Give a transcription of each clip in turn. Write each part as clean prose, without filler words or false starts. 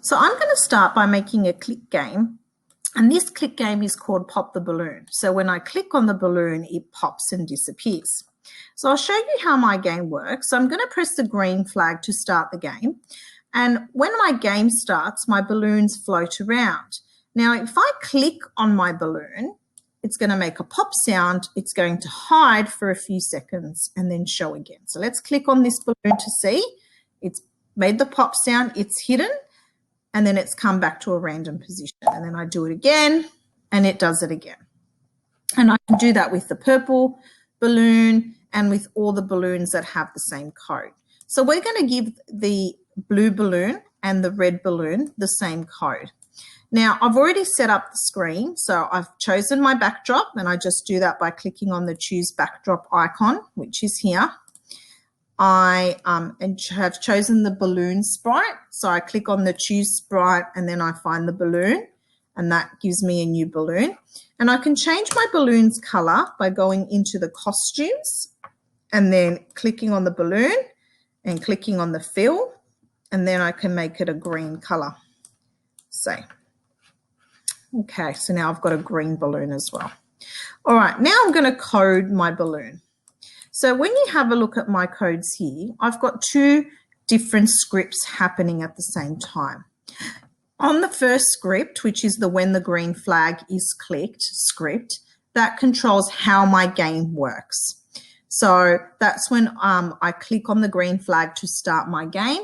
So I'm going to start by making a click game, and this click game is called Pop the Balloon. So when I click on the balloon, it pops and disappears. So I'll show you how my game works. So I'm going to press the green flag to start the game, and when my game starts, my balloons float around. Now, if I click on my balloon, it's going to make a pop sound. It's going to hide for a few seconds and then show again. So let's click on this balloon to see. It's made the pop sound, it's hidden, and then it's come back to a random position. And then I do it again, and it does it again. And I can do that with the purple balloon and with all the balloons that have the same code. So we're going to give the blue balloon and the red balloon the same code. Now, I've already set up the screen, so I've chosen my backdrop, and I just do that by clicking on the Choose Backdrop icon, which is here. I have chosen the balloon sprite, so I click on the Choose Sprite, and then I find the balloon, and that gives me a new balloon. And I can change my balloon's color by going into the costumes and then clicking on the balloon and clicking on the fill, and then I can make it a green color. Okay, so now I've got a green balloon as well. All right, now I'm going to code my balloon. So when you have a look at my codes here, I've got two different scripts happening at the same time. On the first script, which is the when the green flag is clicked script, that controls how my game works. So that's when I click on the green flag to start my game.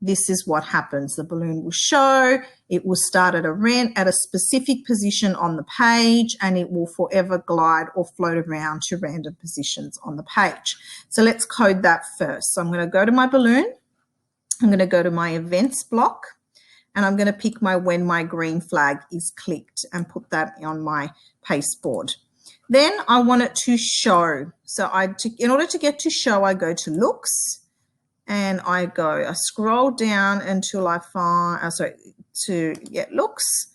This is what happens. The balloon will show, it will start at a specific position on the page, and it will forever glide or float around to random positions on the page. So let's code that first. So I'm going to go to my balloon, I'm going to go to my events block, and I'm going to pick my when my green flag is clicked and put that on my pasteboard. Then I want it to show. So in order to get to show, I go to looks, and I scroll down until I find, looks,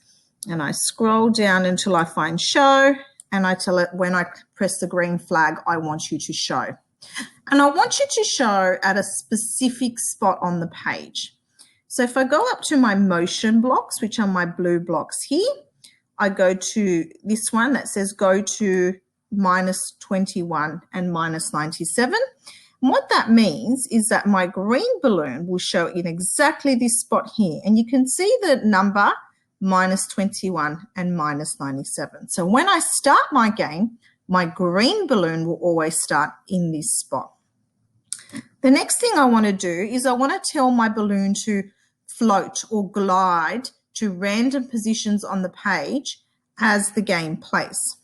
and I scroll down until I find show, and I tell it when I press the green flag, I want you to show. And I want you to show at a specific spot on the page. So if I go up to my motion blocks, which are my blue blocks here, I go to this one that says go to -21 and -97. And what that means is that my green balloon will show in exactly this spot here. And you can see the number -21 and -97. So when I start my game, my green balloon will always start in this spot. The next thing I want to do is I want to tell my balloon to float or glide to random positions on the page as the game plays.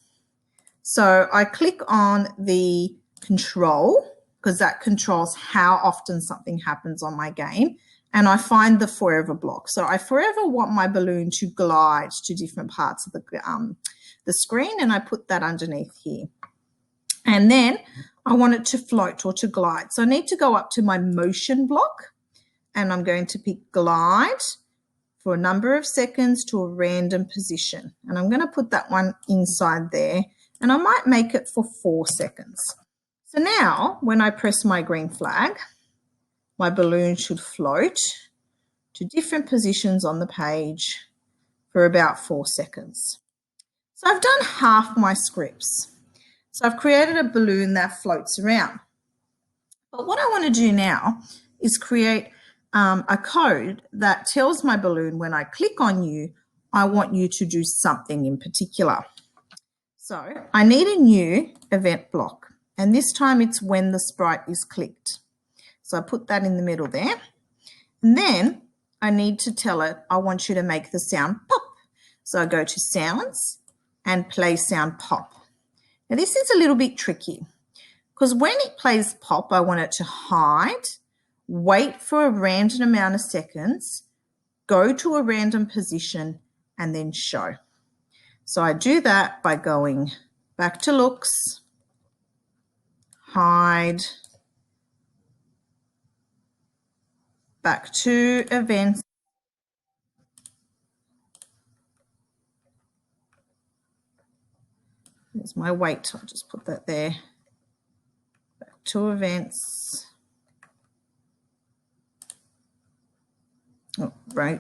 So I click on the control, because that controls how often something happens on my game, and I find the forever block. So I forever want my balloon to glide to different parts of the screen, and I put that underneath here. And then I want it to float or to glide. So I need to go up to my motion block, and I'm going to pick glide for a number of seconds to a random position. And I'm going to put that one inside there, and I might make it for 4 seconds. So now when I press my green flag, my balloon should float to different positions on the page for about 4 seconds. So I've done half my scripts. So I've created a balloon that floats around. But what I want to do now is create a code that tells my balloon when I click on you, I want you to do something in particular. So I need a new event block, and this time it's when the sprite is clicked. So I put that in the middle there, and then I need to tell it I want you to make the sound pop. So I go to sounds and play sound pop. Now this is a little bit tricky, because when it plays pop, I want it to hide, wait for a random amount of seconds, go to a random position, and then show. So I do that by going back to looks, hide, back to events, there's my wait, I'll just put that there, back to events, oh, right,